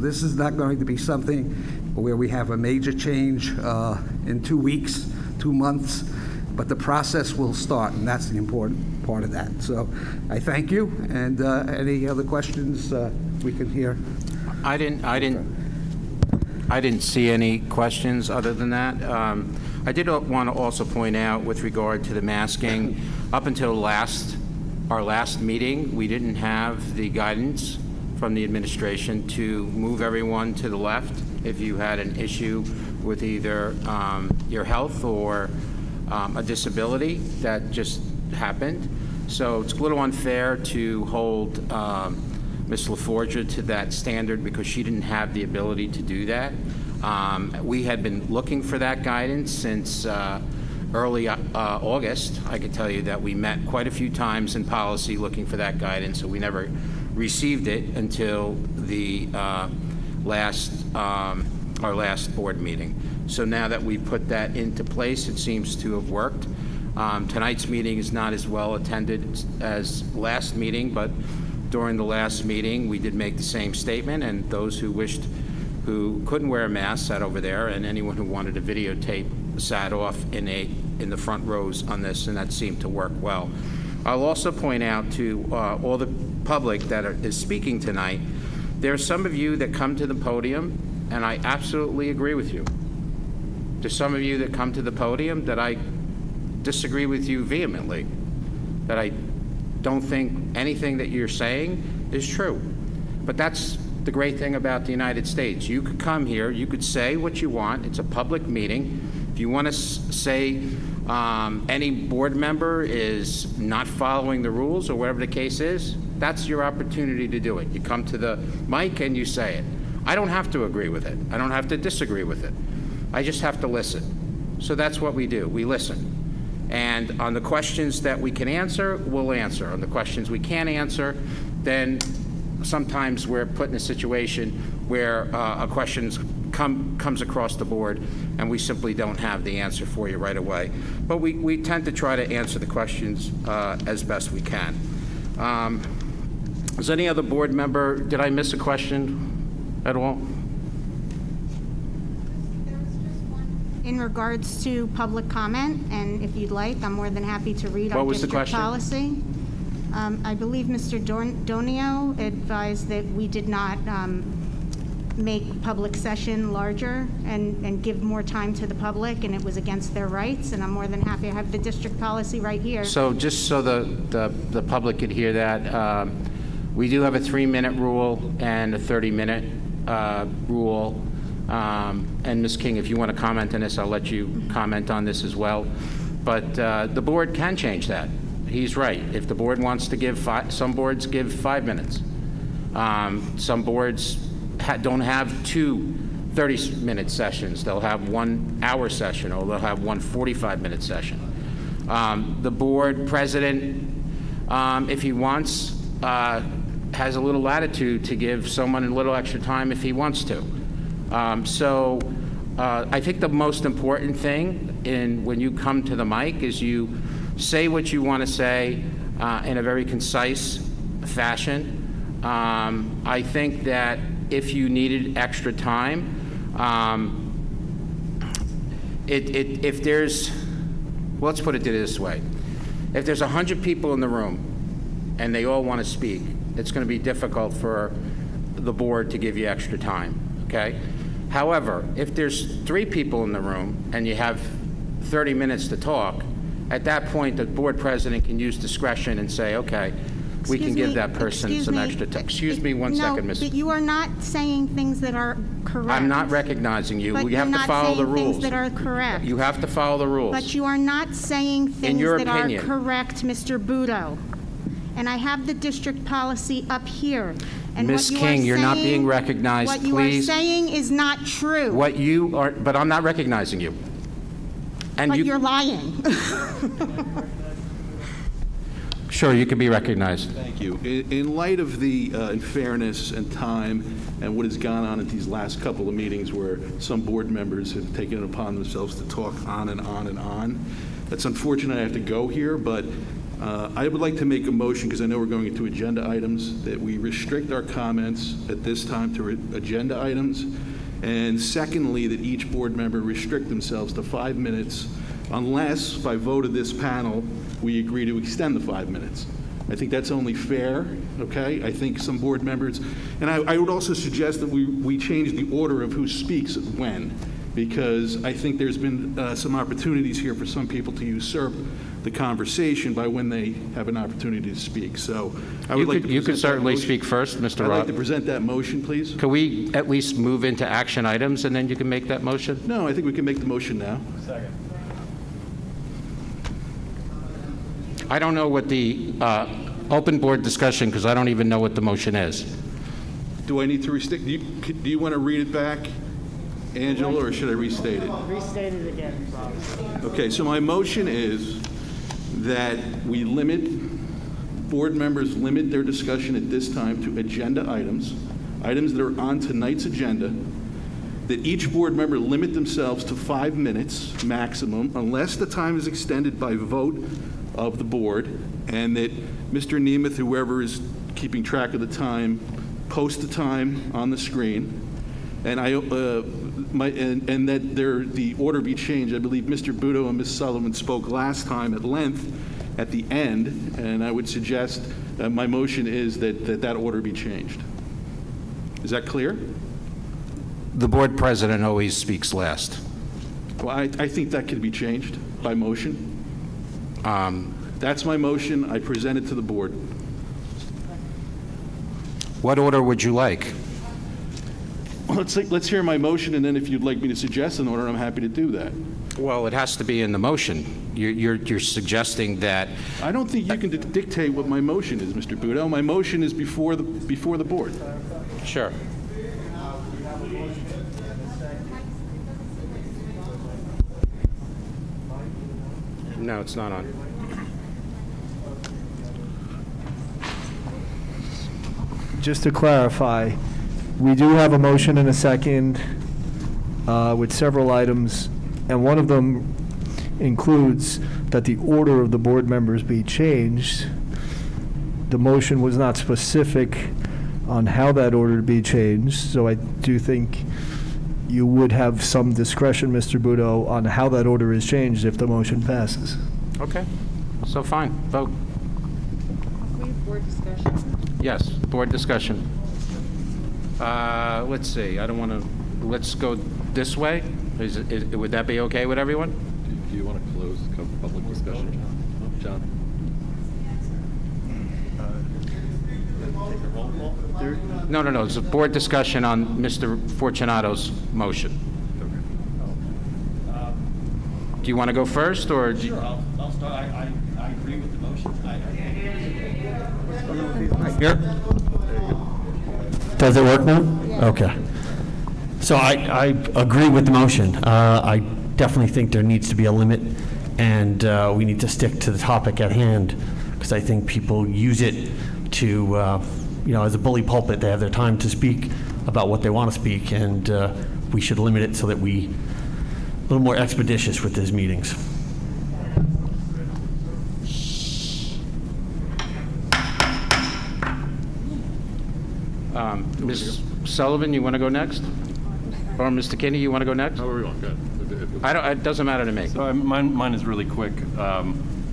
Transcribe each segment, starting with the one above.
This is not going to be something where we have a major change in 2 weeks, 2 months, but the process will start, and that's the important part of that. So I thank you, and any other questions we can hear? I didn't see any questions other than that. I did want to also point out with regard to the masking, up until our last meeting, we didn't have the guidance from the administration to move everyone to the left if you had an issue with either your health or a disability that just happened. So it's a little unfair to hold Ms. LaForgia to that standard because she didn't have the ability to do that. We had been looking for that guidance since early August. I could tell you that we met quite a few times in policy looking for that guidance, so we never received it until the our last board meeting. So now that we put that into place, it seems to have worked. Tonight's meeting is not as well attended as last meeting, but during the last meeting, we did make the same statement, and those who couldn't wear a mask sat over there, and anyone who wanted to videotape sat off in the front rows on this, and that seemed to work well. I'll also point out to all the public that is speaking tonight, there are some of you that come to the podium, and I absolutely agree with you. There's some of you that come to the podium that I disagree with you vehemently, that I don't think anything that you're saying is true. But that's the great thing about the United States. You could come here, you could say what you want. It's a public meeting. If you want to say any board member is not following the rules or whatever the case is, that's your opportunity to do it. You come to the mic and you say it. I don't have to agree with it. I don't have to disagree with it. I just have to listen. So that's what we do. We listen. And on the questions that we can answer, we'll answer. On the questions we can't answer, then sometimes we're put in a situation where a question comes across the board and we simply don't have the answer for you right away. But we tend to try to answer the questions as best we can. Is any other board member, did I miss a question at all? In regards to public comment, and if you'd like, I'm more than happy to read our district policy. I believe Mr. Donio advised that we did not make public session larger and give more time to the public, and it was against their rights, and I'm more than happy. I have the district policy right here. So just so the public could hear that, we do have a 3-minute rule and a 30-minute rule. And Ms. King, if you want to comment on this, I'll let you comment on this as well. But the board can change that. He's right. If the board wants to give some boards give 5 minutes. Some boards don't have 2 30-minute sessions. They'll have 1 hour session, or they'll have 1 45-minute session. The board president, if he wants, has a little latitude to give someone a little extra time if he wants to. So I think the most important thing when you come to the mic is you say what you want to say in a very concise fashion. I think that if you needed extra time, if there's, well, let's put it this way. If there's 100 people in the room and they all want to speak, it's going to be difficult for the board to give you extra time, okay? However, if there's 3 people in the room and you have 30 minutes to talk, at that point, the board president can use discretion and say, okay, we can give that person some extra time. Excuse me one second, Ms. No, but you are not saying things that are correct. I'm not recognizing you. But We have to follow the rules. you're not saying things that are correct. You have to follow the rules. But you are not saying things your that opinion. are correct, Mr. Budo. And I have the district policy up here. And Ms. what you King, are you're not saying- being recognized, What you please. are saying is not true. What you are, but I'm not recognizing you. And But you're lying. Sure, you can be recognized. Thank you. In light of the in fairness and time and what has gone on at these last couple of meetings where some board members have taken it upon themselves to talk on and on and on, that's unfortunate I have to go here, but I would like to make a motion, because I know we're going into agenda items, that we restrict our comments at this time to agenda items. And secondly, that each board member restrict themselves to 5 minutes unless, by vote of this panel, we agree to extend the 5 minutes. I think that's only fair, okay? I think some board members, and I would also suggest that we change the order of who speaks when, because I think there's been some opportunities here for some people to usurp the conversation by when they have an opportunity to speak. So I would like to You could present that certainly motion. speak first, Mr. I'd like to Roth. present that motion, please. Could we at least move into action items, and then you can make that motion? No, I think we can make the motion now. I don't know what the open board discussion, because I don't even know what the motion is. Do I need to restate? Do you want to read it back, Angela, or should I restate it? Restate it again, Bob. Okay, so my motion is that we board members limit their discussion at this time to agenda items that are on tonight's agenda, that each board member limit themselves to 5 minutes maximum, unless the time is extended by vote of the board, and that Mr. Nemeth, whoever is keeping track of the time, post the time on the screen, and that the order be changed. I believe Mr. Budo and Ms. Sullivan spoke last time at length at the end, and I would suggest my motion is that order be changed. Is that clear? The board president always speaks last. Well, I think that could be changed by motion. That's my motion. I present it to the board. What order would you like? Let's hear my motion, and then if you'd like me to suggest an order, I'm happy to do that. Well, it has to be in the motion. You're suggesting that. I don't think you can dictate what my motion is, Mr. Budo. My motion is before the board. Sure. No, it's not on. Just to clarify, we do have a motion and a second with several items, and one of them includes that the order of the board members be changed. The motion was not specific on how that order to be changed, so I do think you would have some discretion, Mr. Budo, on how that order is changed if the motion passes. Okay. So fine. Vote. We have board discussion. Yes, board discussion. Let's see, I don't want to, let's go this way. Would that be okay with everyone? Do you want to close public discussion, John? No, it's a board discussion on Mr. Fortunato's motion. Do you want to go first, or? Sure, I'll start. I agree with the motion. Here? Does it work now? Okay. So I agree with the motion. I definitely think there needs to be a limit, and we need to stick to the topic at hand, because I think people use it to, as a bully pulpit. They have their time to speak about what they want to speak, and we should limit it so that we a little more expeditious with these meetings. Ms. Sullivan, you want to go next? Or Mr. Kinney, you want to go next? However you want, good. It doesn't matter to me. So mine is really quick.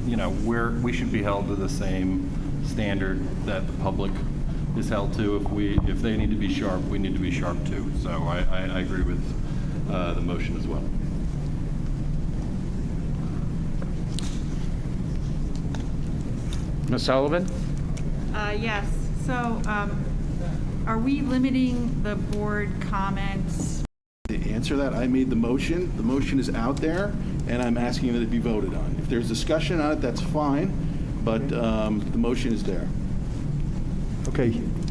We should be held to the same standard that the public is held to. If they need to be sharp, we need to be sharp too. So I agree with the motion as well. Ms. Sullivan? Yes, so are we limiting the board comments? To answer that, I made the motion. The motion is out there, and I'm asking that it be voted on. If there's discussion on it, that's fine, but the motion is there. Okay,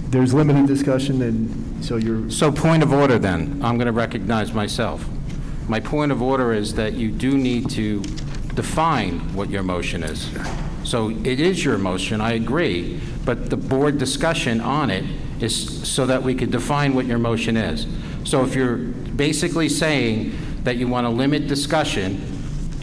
there's limited discussion, and so you're... So point of order then. I'm going to recognize myself. My point of order is that you do need to define what your motion is. So it is your motion, I agree, but the board discussion on it is so that we could define what your motion is. So if you're basically saying that you want to limit discussion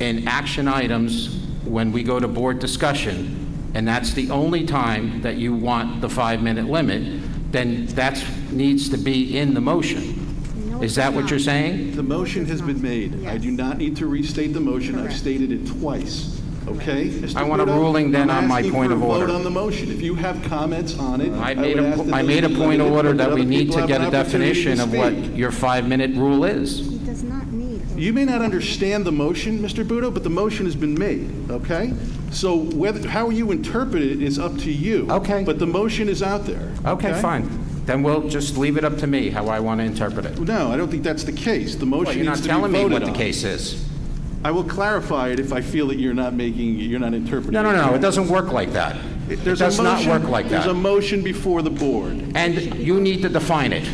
in action items when we go to board discussion, and that's the only time that you want the 5-minute limit, then that needs to be in the motion. No, Is that what you're saying? The motion has been made. I do not need to restate the motion. I've Correct. stated it twice, okay? Mr. I want a Pluto, ruling then on my point of I'm asking for a order. vote on the motion. If you have comments on it, I I made would ask that I those made a be point of limited, order but that we other need people to have get an a opportunity to definition of what speak. your 5-minute rule is. He does not need. You may not understand the motion, Mr. Budo, but the motion has been made, okay? So how you interpret it is up to you. Okay. But the motion is out there. Okay, fine. Then we'll just leave it up to me how I want to interpret it. No, I don't think that's the case. The Well, motion you're not needs to be telling me voted what the on. case is. I will clarify it if I feel that you're not interpreting. No, it doesn't work like that. It There's a does not motion- work like There's a that. motion before the board. And you need to define it.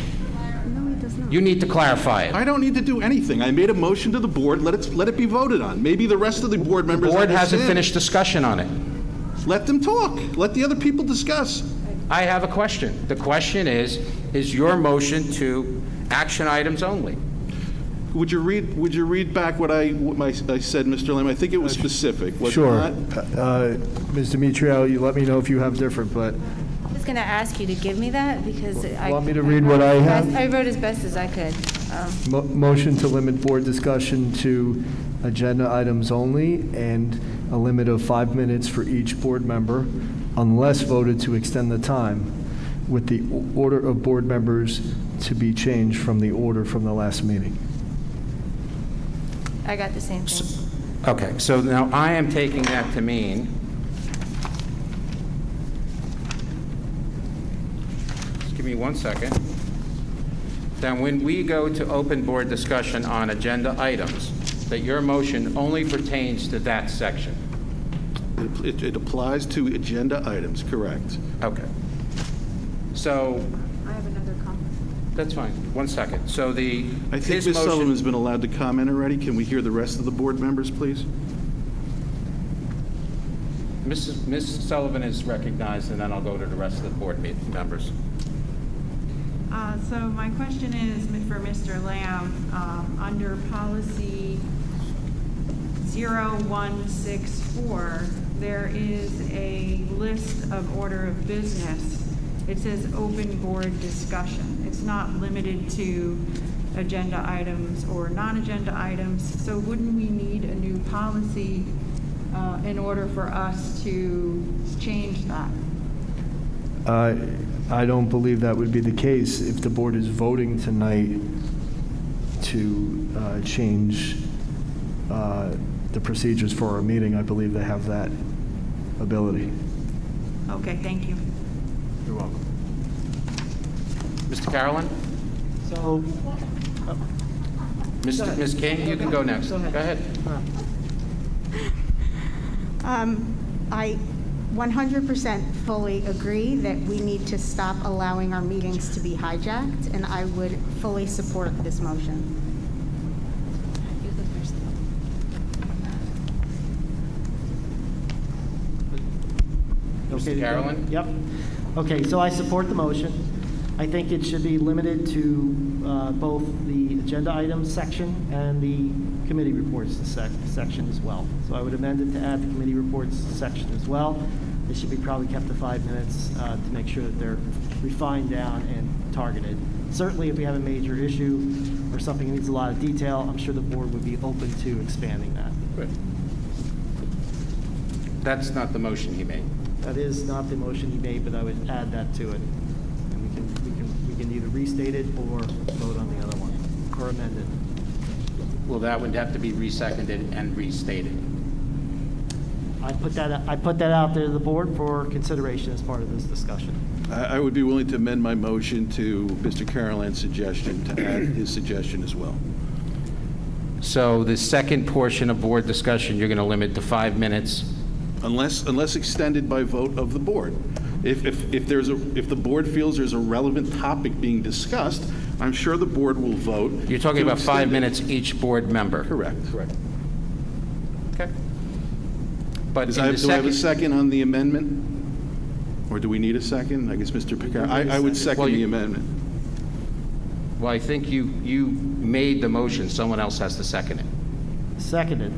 No, he does not. You need to clarify it. I don't need to do anything. I made a motion to the board. Let it be voted on. Maybe the rest of the board The members board hasn't understand. finished discussion on it. Let them talk. Let the other people discuss. I have a question. The question is your motion to action items only? Would you read back what I said, Mr. Lamb? I think it was specific, was it Sure. not? Ms. Demetrio, you let me know if you have different, but I was going to ask you to give me that because I... Want me to read what I have? I wrote as best as I could. motion to limit board discussion to agenda items only and a limit of 5 minutes for each board member unless voted to extend the time, with the order of board members to be changed from the order from the last meeting. I got the same thing. Okay, so now I am taking that to mean, just give me 1 second, then when we go to open board discussion on agenda items, that your motion only pertains to that section. It applies to agenda items, correct. Okay. So, I have another comment. that's fine. 1 second. So I think his Ms. motion- Sullivan's been allowed to comment already. Can we hear the rest of the board members, please? Ms. Sullivan is recognized, and then I'll go to the rest of the board members. So my question is for Mr. Lamb, under policy 0164, there is a list of order of business. It says open board discussion. It's not limited to agenda items or non-agenda items. So wouldn't we need a new policy in order for us to change that? I don't believe that would be the case. If the board is voting tonight to change the procedures for our meeting, I believe they have that ability. Okay, thank you. You're welcome. Mr. Carolyn? So, Ms. King, you can go next. Go ahead. I 100% fully agree that we need to stop allowing our meetings to be hijacked, and I would fully support this motion. You go first. Mr. Carolyn? Yep. Okay, so I support the motion. I think it should be limited to both the agenda items section and the committee reports section as well. So I would amend it to add the committee reports section as well. They should be probably kept to 5 minutes to make sure that they're refined down and targeted. Certainly, if we have a major issue or something that needs a lot of detail, I'm sure the board would be open to expanding that. That's not the motion he made. That is not the motion he made, but I would add that to it. And we can either restate it or vote on the other one, or amend it. Well, that would have to be reseconded and restated. I put that out there to the board for consideration as part of this discussion. I would be willing to amend my motion to Mr. Carolan's suggestion, to add his suggestion as well. So the second portion of board discussion, you're going to limit to 5 minutes. Unless extended by vote of the board. If the board feels there's a relevant topic being discussed, I'm sure the board will vote. You're talking to about 5 extend it. minutes each board member. Correct. Okay. But Do in I the have a second, second on the amendment? Or do we need a second? I guess Mr. Picard, I would second Well, the amendment. well, I think you made the motion. Someone else has to second it. Seconded.